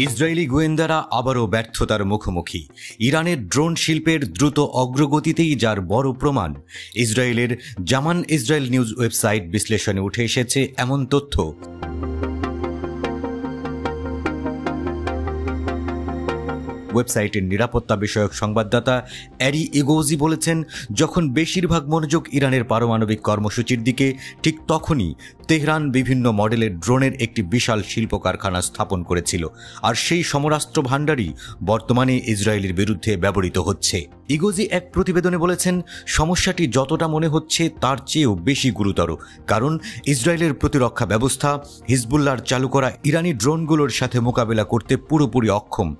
Israeli গোয়েন্দারা আবারও ব্যর্থতার মুখোমুখি। ইরানের ড্রোন শিল্পের দ্রুত অগ্রগতিতেই যার বড় প্রমাণ। ইসরায়েলের জামান ইসরায়েল নিউজ ওয়েবসাইট বিশ্লেষণে উঠে এসেছে এমন তথ্য। ওয়েবসাইটের নিরাপত্তা বিষয়ক সংবাদদাতা অ্যারি ইগোজি বলেছেন, যখন বেশিরভাগ মনোযোগ ইরানের পারমাণবিক কর্মসূচির দিকে, ঠিক তখনই তেহরান বিভিন্ন মডেলের ড্রোনের একটি বিশাল শিল্প কারখানা স্থাপন করেছিল, আর সেই সমরাস্ত্র ভাণ্ডারই বর্তমানে ইসরায়েলের বিরুদ্ধে ব্যবহৃত হচ্ছে। ইগোজি এক প্রতিবেদনে বলেছেন, সমস্যাটি যতটা মনে হচ্ছে তার চেয়েও বেশি গুরুতর, কারণ ইসরায়েলের প্রতিরক্ষা ব্যবস্থা হিজবুল্লাহর চালু করা ইরানি ড্রোনগুলোর সাথে মোকাবেলা করতে পুরোপুরি অক্ষম।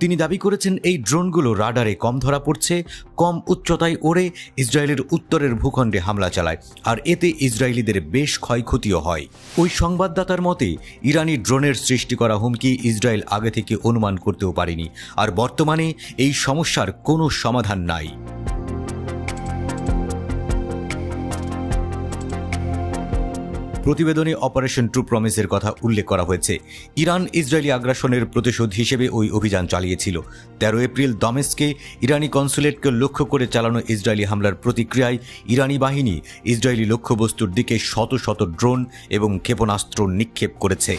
তিনি দাবি করেছেন, এই ড্রোনগুলো রাডারে কম ধরা পড়ছে, কম উচ্চতায় ওড়ে ইসরায়েলের উত্তরের ভূখণ্ডে হামলা চালায়, আর এতে ইসরায়েলিদের বেশ ক্ষয়ক্ষতিও হয়। ওই সংবাদদাতার মতে, ইরানি ড্রোনের সৃষ্টি করা হুমকি ইসরায়েল আগে থেকে অনুমান করতেও পারেনি, আর বর্তমানে এই সমস্যার কোনো সমাধান নাই। প্রতিবেদনে অপারেশন ট্রু প্রমিসের কথা উল্লেখ করা হয়েছে। ইরান ইসরায়েলি আগ্রাসনের প্রতিশোধ হিসেবে ওই অভিযান চালিয়েছিল। 13 এপ্রিল দমেস্কে ইরানি কনসুলেটকে লক্ষ্য করে চালানো ইসরায়েলি হামলার প্রতিক্রিয়ায় ইরানি বাহিনী ইসরায়েলি লক্ষ্যবস্তুর দিকে শত শত ড্রোন এবং ক্ষেপণাস্ত্র নিক্ষেপ করেছে।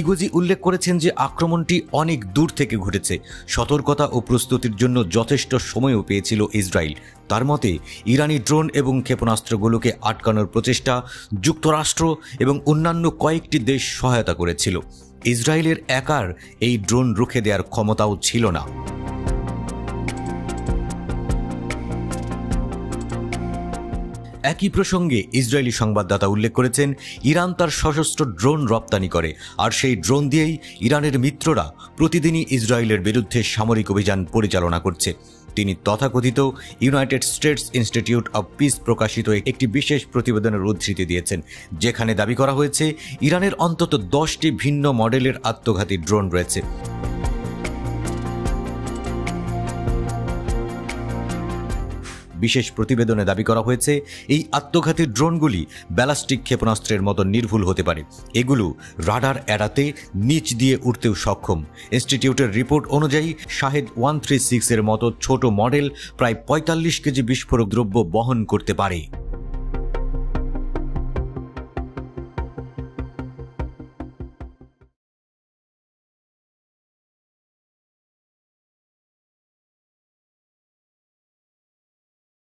ইগোজি উল্লেখ করেছেন যে আক্রমণটি অনেক দূর থেকে ঘটেছে। সতর্কতা ও প্রস্তুতির জন্য যথেষ্ট সময়ও পেয়েছিল ইসরায়েল। তার মতে, ইরানি ড্রোন এবং ক্ষেপণাস্ত্রগুলোকে আটকানোর প্রচেষ্টা যুক্তরাষ্ট্র এবং অন্যান্য কয়েকটি দেশ সহায়তা করেছিল। ইসরায়েলের একার এই ড্রোন রুখে দেওয়ার ক্ষমতাও ছিল না। একই প্রসঙ্গে ইসরায়েলি সংবাদদাতা উল্লেখ করেছেন, ইরান তার সশস্ত্র ড্রোন রপ্তানি করে, আর সেই ড্রোন দিয়েই ইরানের মিত্ররা প্রতিদিনই ইসরায়েলের বিরুদ্ধে সামরিক অভিযান পরিচালনা করছে। তিনি তথাকথিত United states institute of piece প্রকাশিত একটি বিশেষ প্রতিবেদনের উদ্ধৃতি দিয়েছেন, যেখানে দাবি করা হয়েছে ইরানের অন্তত 10টি ভিন্ন মডেলের আত্মঘাতী ড্রোন রয়েছে। বিশেষ প্রতিবেদনে দাবি করা হয়েছে, এই আত্মঘাতী ড্রোনগুলি ব্যালাস্টিক ক্ষেপণাস্ত্রের মতো নির্ভুল হতে পারে। এগুলো রাডার এড়াতে নিচ দিয়ে উঠতেও সক্ষম। ইনস্টিটিউটের রিপোর্ট অনুযায়ী শাহেদ 136 এর মতো ছোট মডেল প্রায় 45 কেজি বিস্ফোরক দ্রব্য বহন করতে পারে।